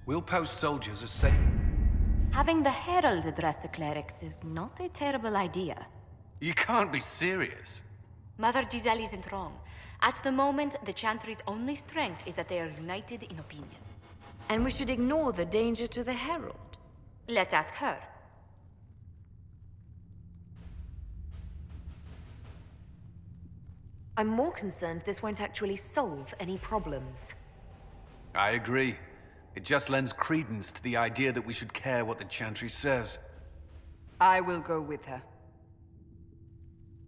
We'll post soldiers as safe. Having the Herald address the clerics is not a terrible idea. You can't be serious. Mother Giselle isn't wrong. At the moment, the Chantry's only strength is that they are united in opinion. And we should ignore the danger to the Herald. Let's ask her. I'm more concerned this won't actually solve any problems. I agree. It just lends credence to the idea that we should care what the Chantry says. I will go with her.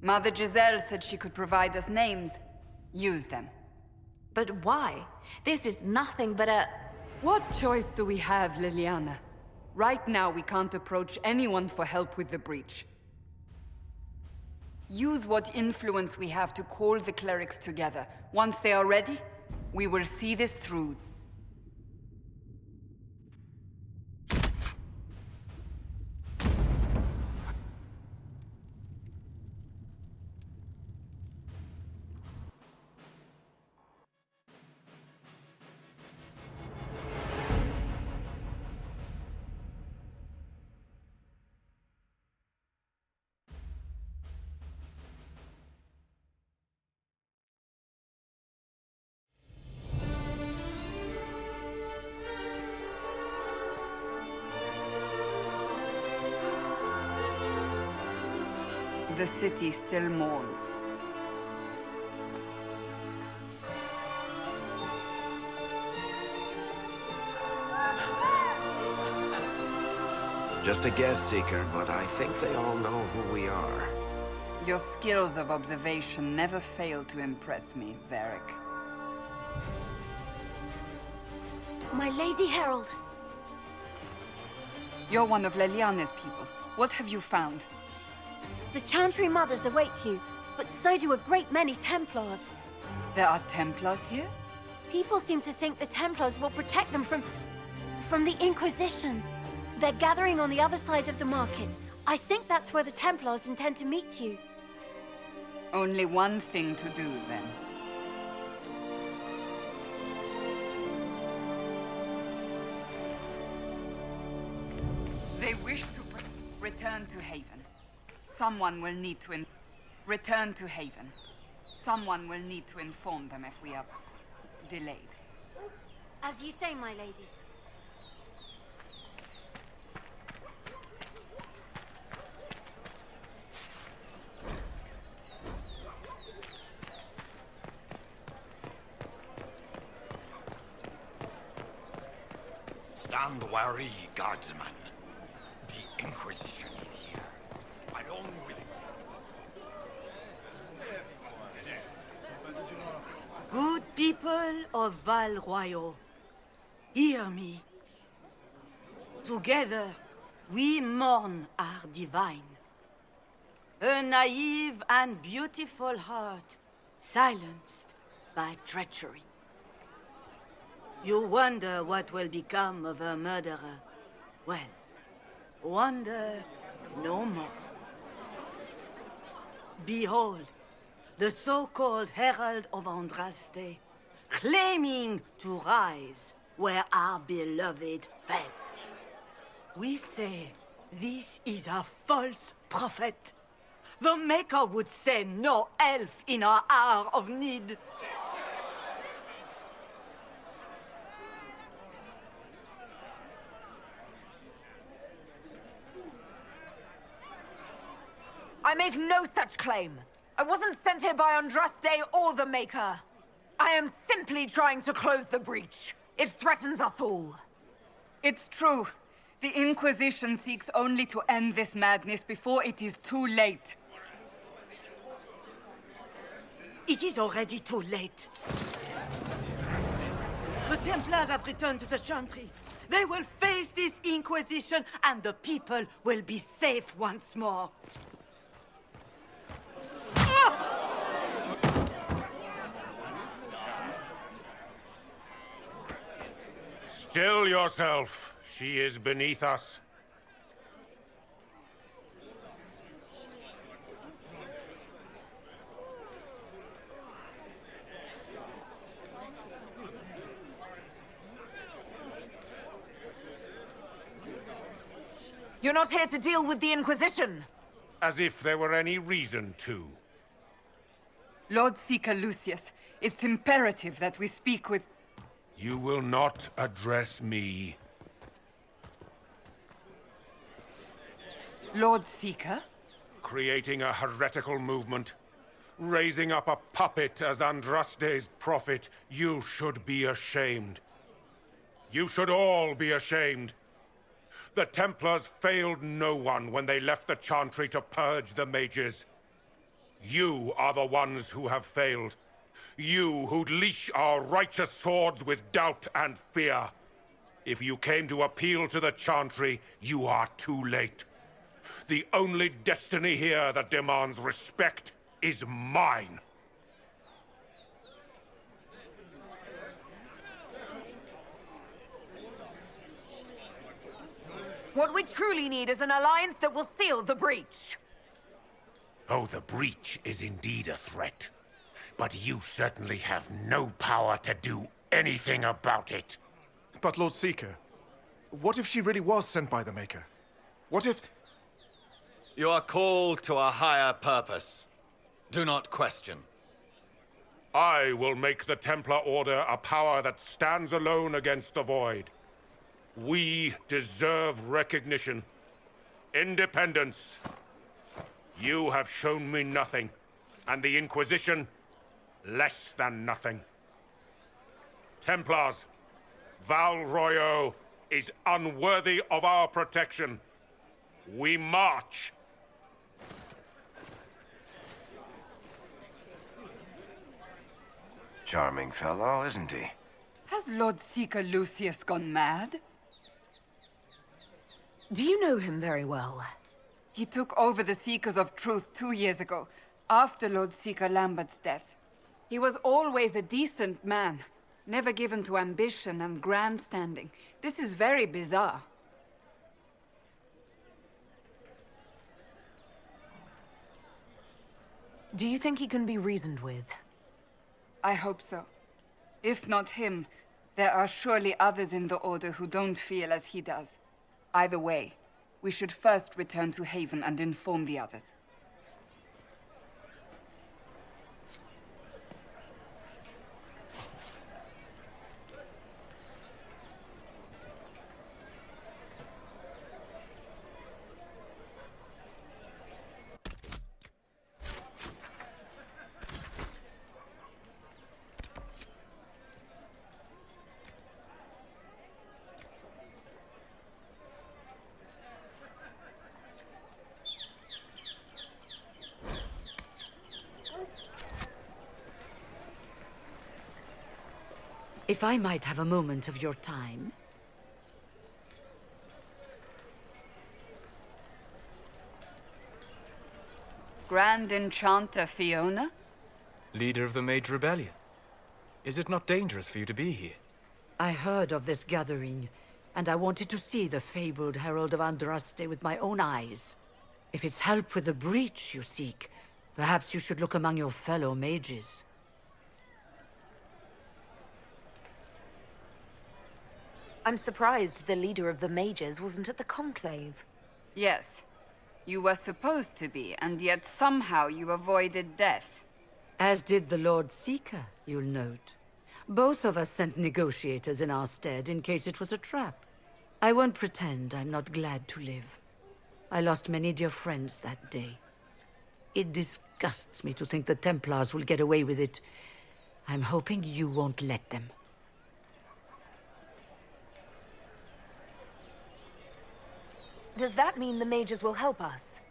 Mother Giselle said she could provide us names. Use them. But why? This is nothing but a... What choice do we have, Liliana? Right now, we can't approach anyone for help with the breach. Use what influence we have to call the clerics together. Once they are ready, we will see this through. The city still mourns. Just a guess, Seeker, but I think they all know who we are. Your skills of observation never fail to impress me, Varric. My Lady Herald! You're one of Leliana's people. What have you found? The Chantry Mothers await you, but so do a great many Templars. There are Templars here? People seem to think the Templars will protect them from the Inquisition. They're gathering on the other side of the market. I think that's where the Templars intend to meet you. Only one thing to do, then. They wish to return to Haven. Someone will need to return to Haven. Someone will need to inform them if we are delayed. As you say, my lady. Stand wary, guardsman. The Inquisition is here. Along with it. Good people of Val Royal, hear me. Together, we mourn our divine. A naive and beautiful heart, silenced by treachery. You wonder what will become of her murderer. Well, wonder no more. Behold, the so-called Herald of Andraste, claiming to rise where our beloved fell. We say this is a false prophet. The Maker would send no elf in our hour of need. I make no such claim. I wasn't sent here by Andraste or the Maker. I am simply trying to close the breach. It threatens us all. It's true. The Inquisition seeks only to end this madness before it is too late. It is already too late. The Templars have returned to the Chantry. They will face this Inquisition, and the people will be safe once more. Still yourself. She is beneath us. You're not here to deal with the Inquisition! As if there were any reason to. Lord Seeker Lucius, it's imperative that we speak with... You will not address me. Lord Seeker? Creating a heretical movement. Raising up a puppet as Andraste's prophet. You should be ashamed. You should all be ashamed. The Templars failed no one when they left the Chantry to purge the mages. You are the ones who have failed. You who'd leash our righteous swords with doubt and fear. If you came to appeal to the Chantry, you are too late. The only destiny here that demands respect is mine. What we truly need is an alliance that will seal the breach. Oh, the breach is indeed a threat. But you certainly have no power to do anything about it. But Lord Seeker, what if she really was sent by the Maker? What if... You are called to a higher purpose. Do not question. I will make the Templar Order a power that stands alone against the Void. We deserve recognition. Independence. You have shown me nothing, and the Inquisition, less than nothing. Templars, Val Royo is unworthy of our protection. We march. Charming fellow, isn't he? Has Lord Seeker Lucius gone mad? Do you know him very well? He took over the Seekers of Truth 2 years ago, after Lord Seeker Lambert's death. He was always a decent man, never given to ambition and grandstanding. This is very bizarre. Do you think he can be reasoned with? I hope so. If not him, there are surely others in the Order who don't feel as he does. Either way, we should first return to Haven and inform the others. If I might have a moment of your time. Grand Enchanter Fiona? Leader of the Mage Rebellion. Is it not dangerous for you to be here? I heard of this gathering, and I wanted to see the fabled Herald of Andraste with my own eyes. If it's help with the breach you seek, perhaps you should look among your fellow mages. I'm surprised the leader of the mages wasn't at the conclave. Yes. You were supposed to be, and yet somehow you avoided death. As did the Lord Seeker, you'll note. Both of us sent negotiators in our stead in case it was a trap. I won't pretend I'm not glad to live. I lost many dear friends that day. It disgusts me to think the Templars will get away with it. I'm hoping you won't let them. Does that mean the mages will help us?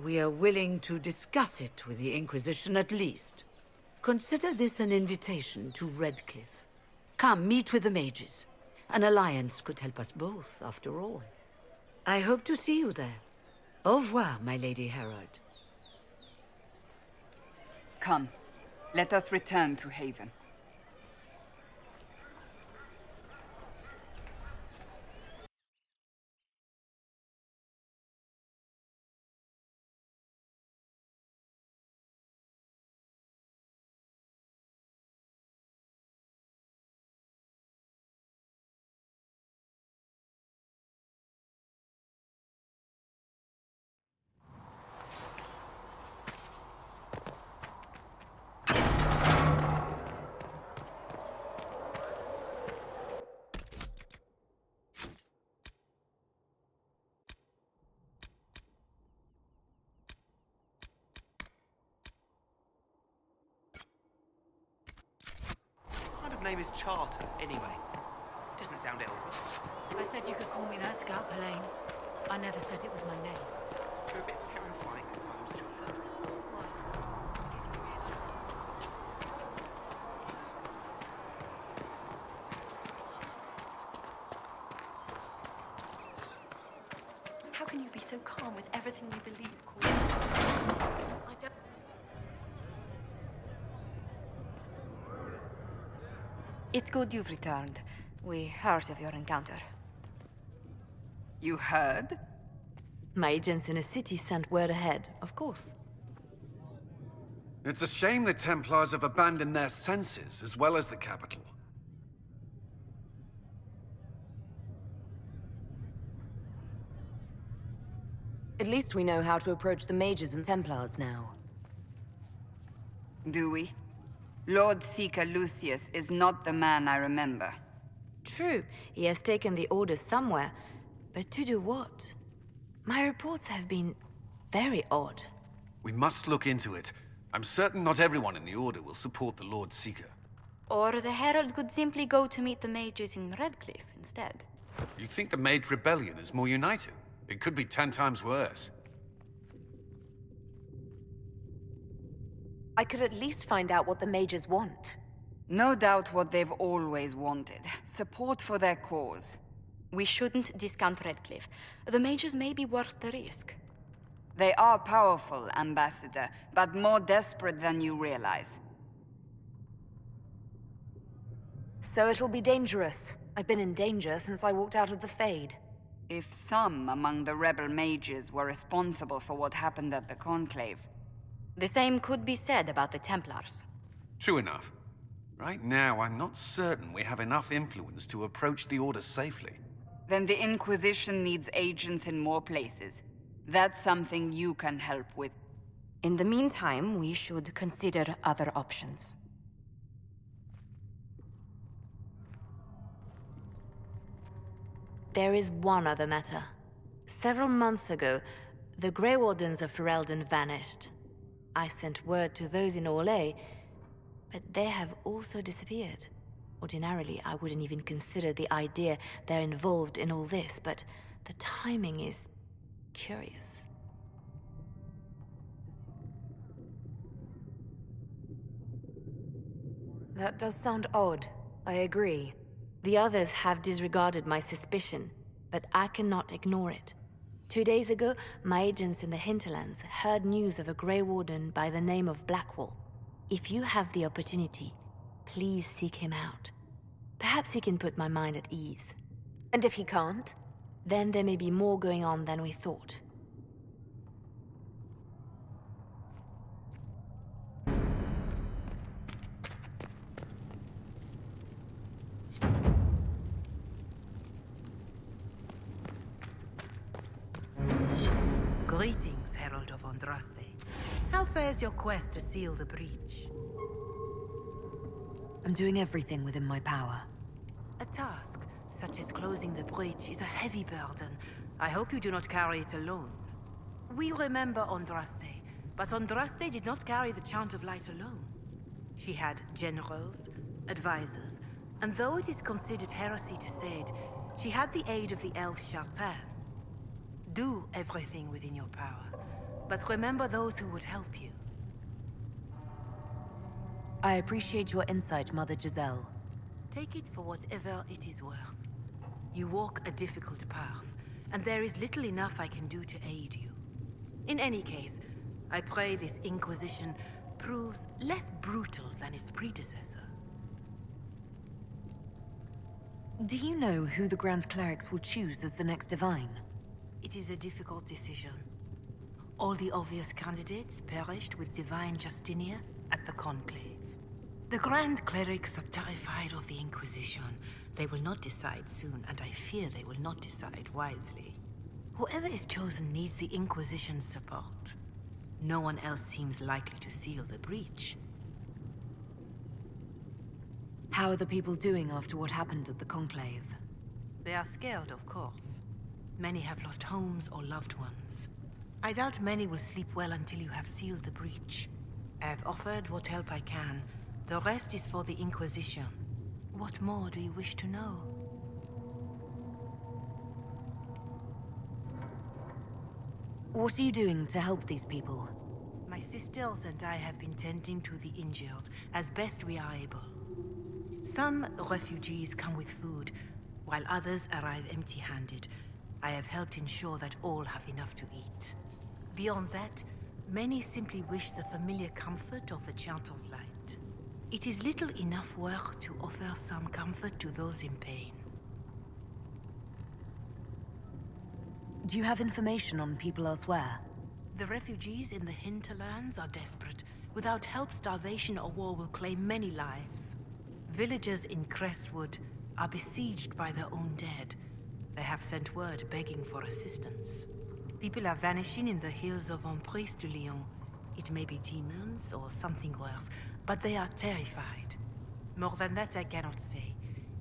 We are willing to discuss it with the Inquisition at least. Consider this an invitation to Redcliffe. Come, meet with the mages. An alliance could help us both, after all. I hope to see you there. Au revoir, my Lady Herald. Come, let us return to Haven. name is Charter, anyway? Doesn't sound elvish. I said you could call me that, Scout Pelaine. I never said it was my name. You're a bit terrifying at times, Charter. How can you be so calm with everything you believe called I don't... It's good you've returned. We heard of your encounter. You heard? My agents in a city sent word ahead, of course. It's a shame the Templars have abandoned their senses, as well as the capital. At least we know how to approach the mages and Templars now. Do we? Lord Seeker Lucius is not the man I remember. True, he has taken the Order somewhere, but to do what? My reports have been very odd. We must look into it. I'm certain not everyone in the Order will support the Lord Seeker. Or the Herald could simply go to meet the mages in Redcliffe instead. You think the Mage Rebellion is more united? It could be 10 times worse. I could at least find out what the mages want. No doubt what they've always wanted. Support for their cause. We shouldn't discount Redcliffe. The mages may be worth the risk. They are powerful, Ambassador, but more desperate than you realize. So it'll be dangerous. I've been in danger since I walked out of the Fade. If some among the rebel mages were responsible for what happened at the Conclave... The same could be said about the Templars. True enough. Right now, I'm not certain we have enough influence to approach the Order safely. Then the Inquisition needs agents in more places. That's something you can help with. In the meantime, we should consider other options. There is one other matter. Several months ago, the Grey Wardens of Ferelden vanished. I sent word to those in Orlais, but they have also disappeared. Ordinarily, I wouldn't even consider the idea they're involved in all this, but the timing is curious. That does sound odd. I agree. The others have disregarded my suspicion, but I cannot ignore it. 2 days ago, my agents in the hinterlands heard news of a Grey Warden by the name of Blackwall. If you have the opportunity, please seek him out. Perhaps he can put my mind at ease. And if he can't? Then there may be more going on than we thought. Greetings, Herald of Andraste. How fares your quest to seal the breach? I'm doing everything within my power. A task, such as closing the breach, is a heavy burden. I hope you do not carry it alone. We remember Andraste, but Andraste did not carry the Chant of Light alone. She had generals, advisors, and though it is considered heresy to say it, she had the aid of the elf Chartan. Do everything within your power, but remember those who would help you. I appreciate your insight, Mother Giselle. Take it for whatever it is worth. You walk a difficult path, and there is little enough I can do to aid you. In any case, I pray this Inquisition proves less brutal than its predecessor. Do you know who the Grand Clerics will choose as the next Divine? It is a difficult decision. All the obvious candidates perished with Divine Justinia at the Conclave. The Grand Clerics are terrified of the Inquisition. They will not decide soon, and I fear they will not decide wisely. Whoever is chosen needs the Inquisition's support. No one else seems likely to seal the breach. How are the people doing after what happened at the Conclave? They are scared, of course. Many have lost homes or loved ones. I doubt many will sleep well until you have sealed the breach. I have offered what help I can. The rest is for the Inquisition. What more do you wish to know? What are you doing to help these people? My sisters and I have been tending to the injured as best we are able. Some refugees come with food, while others arrive empty-handed. I have helped ensure that all have enough to eat. Beyond that, many simply wish the familiar comfort of the chant of light. It is little enough work to offer some comfort to those in pain. Do you have information on people elsewhere? The refugees in the hinterlands are desperate. Without help, starvation or war will claim many lives. Villagers in Crestwood are besieged by their own dead. They have sent word begging for assistance. People are vanishing in the hills of Emprise de Lyon. It may be demons or something worse, but they are terrified. More than that I cannot say.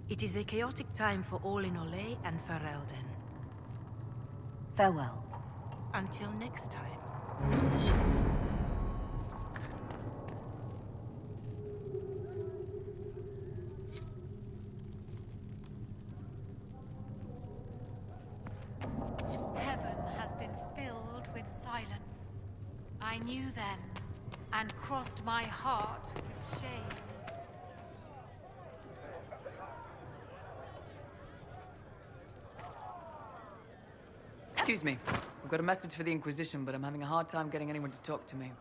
It is a chaotic time for all in Olay and Ferelden. Farewell. Until next time. Heaven has been filled with silence. I knew then, and crossed my heart with shame. Excuse me. I've got a message for the Inquisition, but I'm having a hard time getting anyone to talk to me.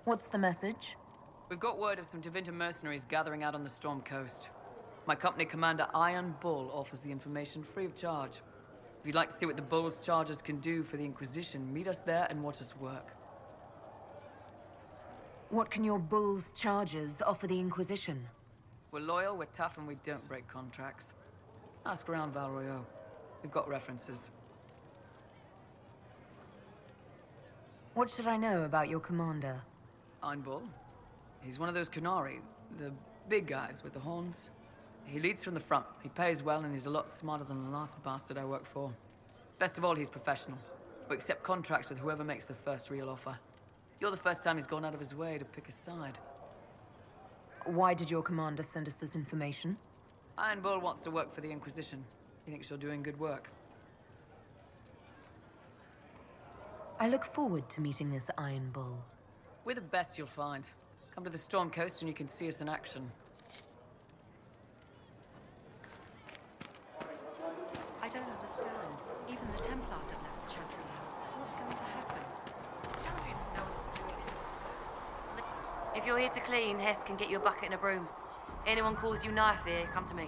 What's the message? We've got word of some Tevinter mercenaries gathering out on the Storm Coast. My company commander, Iron Bull, offers the information free of charge. If you'd like to see what the Bull's charges can do for the Inquisition, meet us there and watch us work. What can your Bull's charges offer the Inquisition? We're loyal, we're tough, and we don't break contracts. Ask around Val Royeaux. We've got references. What should I know about your commander? Iron Bull. He's one of those Kunari, the big guys with the horns. He leads from the front. He pays well, and he's a lot smarter than the last bastard I worked for. Best of all, he's professional. We accept contracts with whoever makes the first real offer. You're the first time he's gone out of his way to pick a side. Why did your commander send us this information? Iron Bull wants to work for the Inquisition. He thinks you're doing good work. I look forward to meeting this Iron Bull. We're the best you'll find. Come to the Storm Coast and you can see us in action. I don't understand. Even the Templars have left the Chantry now. What's going to happen? Chantry doesn't know what's doing it. If you're here to clean, Hess can get you a bucket and a broom. Anyone calls you knife here, come to me.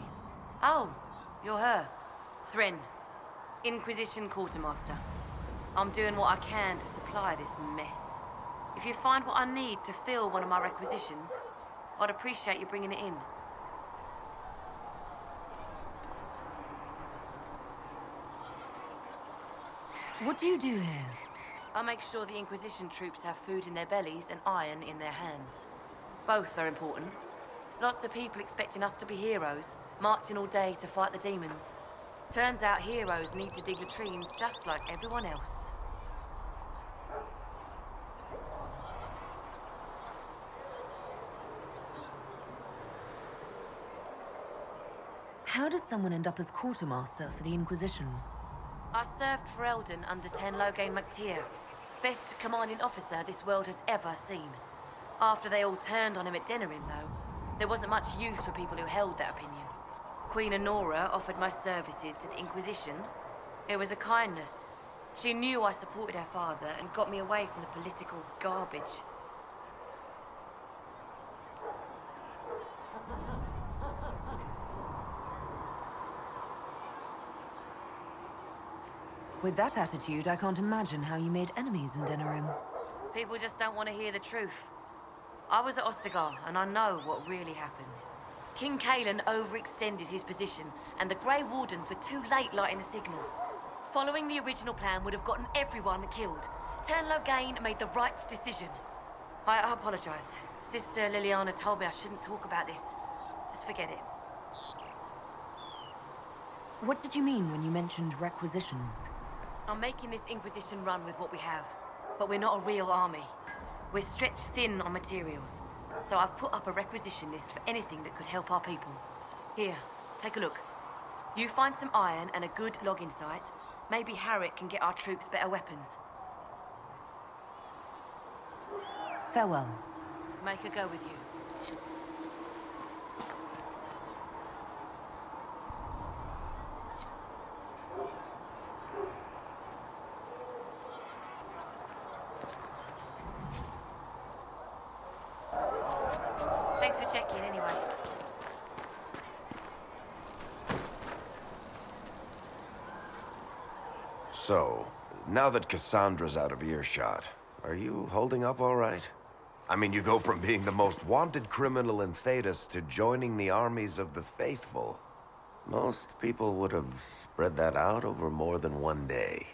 Oh, you're her. Thren, Inquisition Quartermaster. I'm doing what I can to supply this mess. If you find what I need to fill one of my requisitions, I'd appreciate you bringing it in. What do you do here? I make sure the Inquisition troops have food in their bellies and iron in their hands. Both are important. Lots of people expecting us to be heroes, marching all day to fight the demons. Turns out heroes need to dig latrines just like everyone else. How does someone end up as quartermaster for the Inquisition? I served for Elden under Ten Loghain MacTier, best commanding officer this world has ever seen. After they all turned on him at Denerim, though, there wasn't much use for people who held that opinion. Queen Honora offered my services to the Inquisition. It was a kindness. She knew I supported her father and got me away from the political garbage. With that attitude, I can't imagine how you made enemies in Denerim. People just don't want to hear the truth. I was at Ostagar, and I know what really happened. King Cailan overextended his position, and the Grey Wardens were too late lighting a signal. Following the original plan would have gotten everyone killed. Ten Loghain made the right decision. I apologize. Sister Liliana told me I shouldn't talk about this. Just forget it. What did you mean when you mentioned requisitions? I'm making this Inquisition run with what we have, but we're not a real army. We're stretched thin on materials. so I've put up a requisition list for anything that could help our people. Here, take a look. You find some iron and a good logging site. Maybe Harriet can get our troops better weapons. Farewell. Make her go with you. Thanks for checking anyway. So, now that Cassandra's out of earshot, are you holding up all right? I mean, you go from being the most wanted criminal in Thedas to joining the armies of the faithful. Most people would have spread that out over more than one day.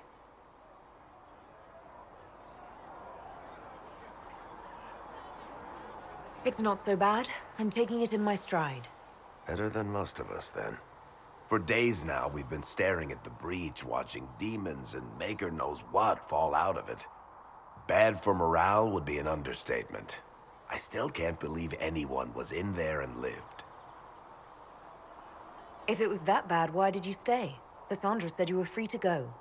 It's not so bad. I'm taking it in my stride. Better than most of us, then. For days now, we've been staring at the breach, watching demons and Maker knows what fall out of it. Bad for morale would be an understatement. I still can't believe anyone was in there and lived. If it was that bad, why did you stay? Cassandra said you were free to go.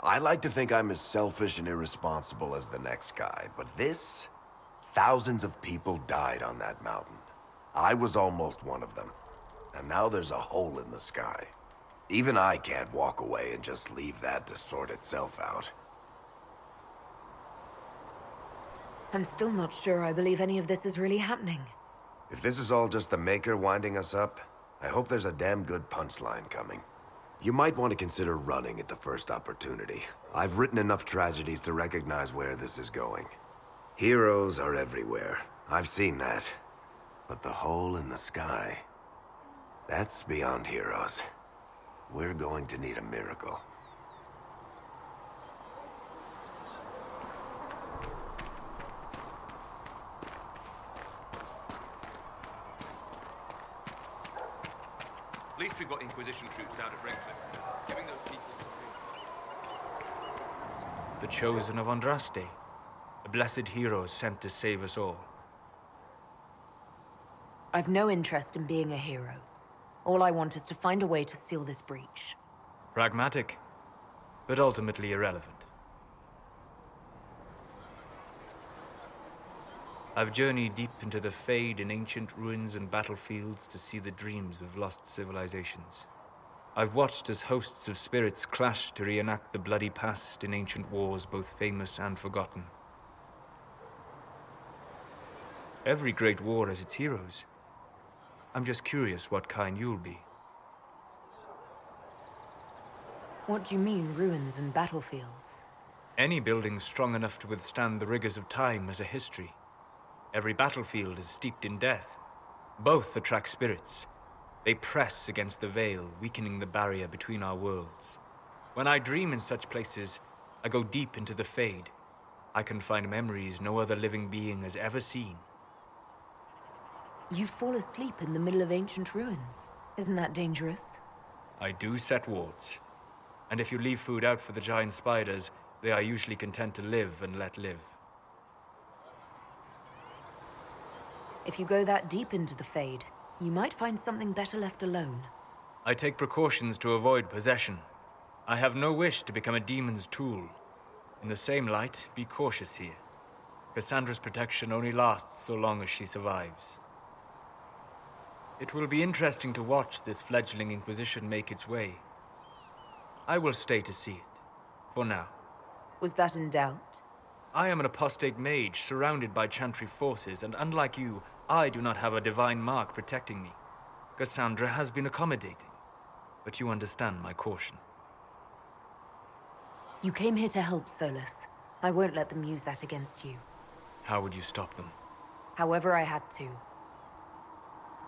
I like to think I'm as selfish and irresponsible as the next guy, but this... Thousands of people died on that mountain. I was almost one of them. And now there's a hole in the sky. Even I can't walk away and just leave that to sort itself out. I'm still not sure I believe any of this is really happening. If this is all just the Maker winding us up, I hope there's a damn good punchline coming. You might want to consider running at the first opportunity. I've written enough tragedies to recognize where this is going. Heroes are everywhere. I've seen that. But the hole in the sky... that's beyond heroes. We're going to need a miracle. At least we've got Inquisition troops out at Redcliffe. Giving those people something. The chosen of Andraste. The blessed heroes sent to save us all. I've no interest in being a hero. All I want is to find a way to seal this breach. Pragmatic, but ultimately irrelevant. I've journeyed deep into the Fade in ancient ruins and battlefields to see the dreams of lost civilizations. I've watched as hosts of spirits clash to reenact the bloody past in ancient wars both famous and forgotten. Every great war has its heroes. I'm just curious what kind you'll be. What do you mean, ruins and battlefields? Any building strong enough to withstand the rigors of time has a history. Every battlefield is steeped in death. Both attract spirits. They press against the veil, weakening the barrier between our worlds. When I dream in such places, I go deep into the Fade. I can find memories no other living being has ever seen. You fall asleep in the middle of ancient ruins. Isn't that dangerous? I do set wards. And if you leave food out for the giant spiders, they are usually content to live and let live. If you go that deep into the Fade, you might find something better left alone. I take precautions to avoid possession. I have no wish to become a demon's tool. In the same light, be cautious here. Cassandra's protection only lasts so long as she survives. It will be interesting to watch this fledgling Inquisition make its way. I will stay to see it, for now. Was that in doubt? I am an apostate mage surrounded by Chantry forces, and unlike you, I do not have a divine mark protecting me. Cassandra has been accommodating, but you understand my caution. You came here to help, Solus. I won't let them use that against you. How would you stop them? However I had to.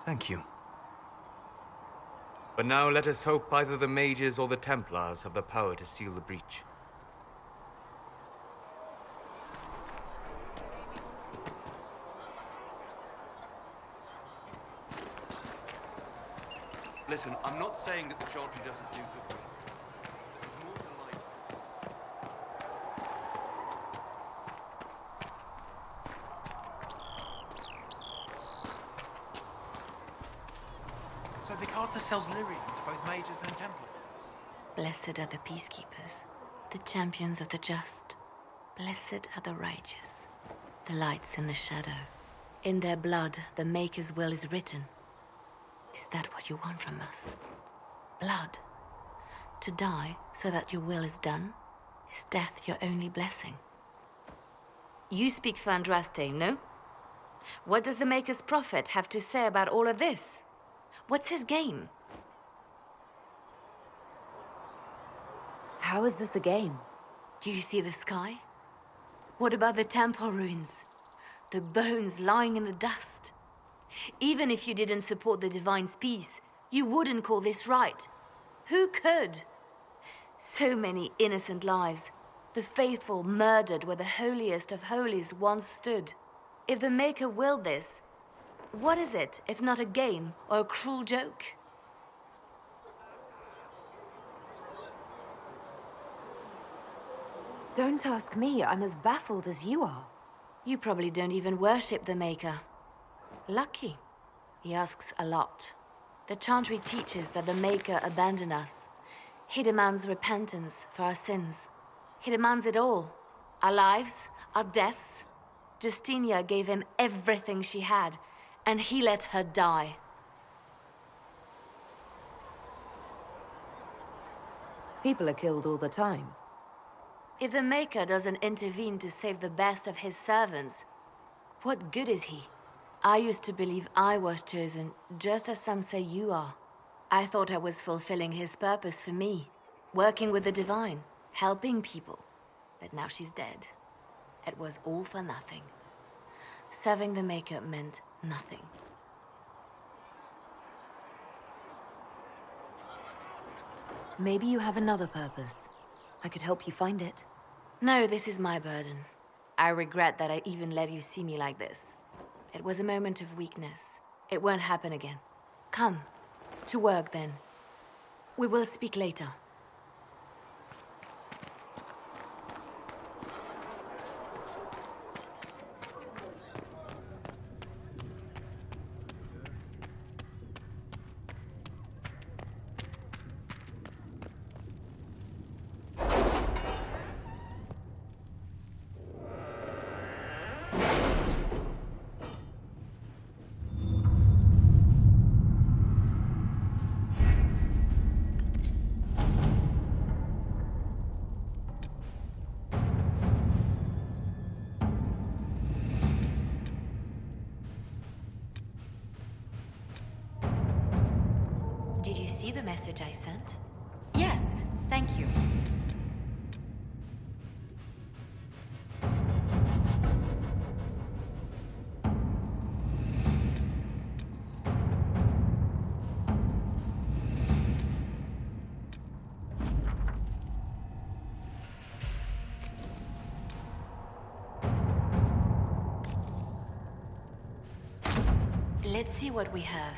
Thank you. But now let us hope either the mages or the Templars have the power to seal the breach. Listen, I'm not saying that the Chantry doesn't do good work. There's more to life. So the Carter sells Lyrian to both mages and Templars? Blessed are the peacekeepers, the champions of the just. Blessed are the righteous, the lights in the shadow. In their blood, the Maker's will is written. Is that what you want from us? Blood? To die so that your will is done? Is death your only blessing? You speak for Andraste, no? What does the Maker's prophet have to say about all of this? What's his game? How is this a game? Do you see the sky? What about the temple ruins? The bones lying in the dust? Even if you didn't support the Divine's peace, you wouldn't call this right. Who could? So many innocent lives. The faithful murdered where the holiest of holies once stood. If the Maker willed this, what is it if not a game or a cruel joke? Don't ask me. I'm as baffled as you are. You probably don't even worship the Maker. Lucky. He asks a lot. The Chantry teaches that the Maker abandoned us. He demands repentance for our sins. He demands it all. Our lives, our deaths. Justinia gave him everything she had, and he let her die. People are killed all the time. If the Maker doesn't intervene to save the best of his servants, what good is he? I used to believe I was chosen, just as some say you are. I thought I was fulfilling his purpose for me, working with the Divine, helping people. But now she's dead. It was all for nothing. Serving the Maker meant nothing. Maybe you have another purpose. I could help you find it. No, this is my burden. I regret that I even let you see me like this. It was a moment of weakness. It won't happen again. Come, to work then. We will speak later. Did you see the message I sent? Yes, thank you. Let's see what we have.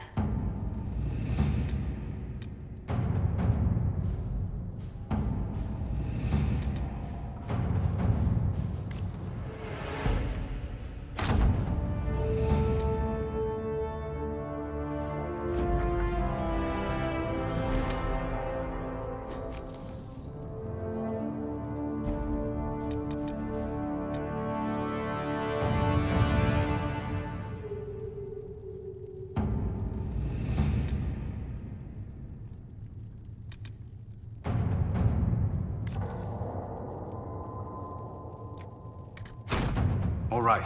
All right.